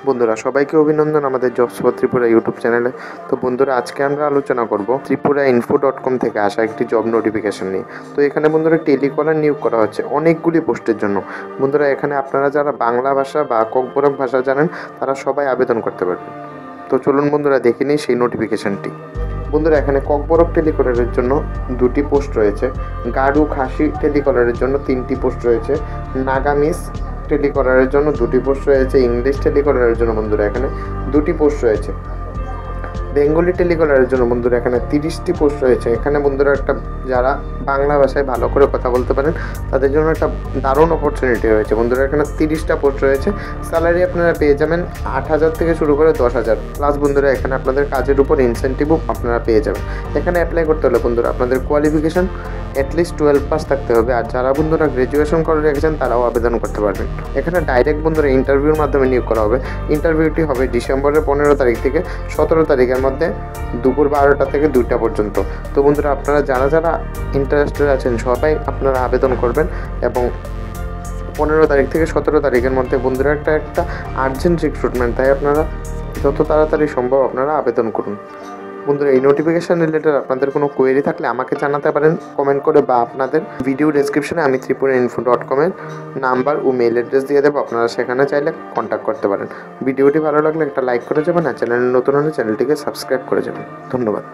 বন্ধুরা সবাইকে অভিনন্দন আমাদের জবস ফর ত্রিপুরা ইউটিউব চ্যানেলে। তো বন্ধুরা আজকে আমরা আলোচনা করব ত্রিপুরাইনফো.com থেকে আসা একটি জব নোটিফিকেশন নিয়ে। তো এখানে বন্ধুরা টেলিকলার নিয়োগ করা হচ্ছে অনেকগুলি পোস্টের জন্য। বন্ধুরা এখানে আপনারা যারা বাংলা ভাষা বা ককবরক ভাষা জানেন তারা সবাই আবেদন করতে পারবেন। তো চলুন বন্ধুরা দেখে নিই সেই নোটিফিকেশনটি। বন্ধুরা এখানে ককবরক টেলিকলারের জন্য 2টি পোস্ট রয়েছে, গাড়ু খাসি টেলিকলারের জন্য 3টি পোস্ট রয়েছে, নাগামিস টেলিকলারের জন্য 2টি পোস্ট রয়েছে, ইংলিশ টেলিকলারের জন্য বন্ধুরা এখানে 2টি পোস্ট রয়েছে, বেঙ্গলি টেলিকলারের জন্য বন্ধুরা এখানে 30টি পোস্ট রয়েছে। এখানে বন্ধুরা একটা যারা বাংলা ভাষায় ভালো করে কথা বলতে পারেন তাদের জন্য একটা দারুণ অপরচুনিটি রয়েছে। বন্ধুরা এখানে 30টা পোস্ট রয়েছে, স্যালারি আপনারা পেয়ে যাবেন 8,000 থেকে শুরু করে 10,000 প্লাস। বন্ধুরা এখানে আপনাদের কাজের উপর ইনসেন্টিভও আপনারা পেয়ে যাবেন। এখানে অ্যাপ্লাই করতে হলে বন্ধুরা আপনাদের কোয়ালিফিকেশন অ্যাটলিস্ট 12 পাস থাকতে হবে, আর যারা বন্ধুরা গ্র্যাজুয়েশন করে রেখেছেন তারাও আবেদন করতে পারবেন। এখানে ডাইরেক্ট বন্ধুরা ইন্টারভিউর মাধ্যমে নিয়োগ করা হবে। ইন্টারভিউটি হবে ডিসেম্বরের 15 তারিখ থেকে 17 তারিখের মধ্যে দুপুর 12টা থেকে 2টা পর্যন্ত। তো বন্ধুরা আপনারা যারা যারা ইন্টারেস্টেড আছেন সবাই আপনারা আবেদন করবেন, এবং 15 তারিখ থেকে 17 তারিখের মধ্যে বন্ধুরা একটা আর্জেন্ট রিক্রুটমেন্ট, তাই আপনারা যত তাড়াতাড়ি সম্ভব আপনারা আবেদন করুন। বন্ধুরা এই নোটিফিকেশন রিলেটেড আপনাদের কোনো কোয়েরি থাকলে আমাকে জানাতে পারেন কমেন্ট করে, বা আপনাদের ভিডিও ডেসক্রিপশনে আমি ত্রিপুরাইনফো.com এর নাম্বার ও মেল অ্যাড্রেস দিয়ে দেবো, আপনারা সেখানে চাইলে কন্ট্যাক্ট করতে পারেন। ভিডিওটি ভালো লাগলে একটা লাইক করে যাবেন, আর চ্যানেলে নতুন হলে চ্যানেলটিকে সাবস্ক্রাইব করে যাবেন। ধন্যবাদ।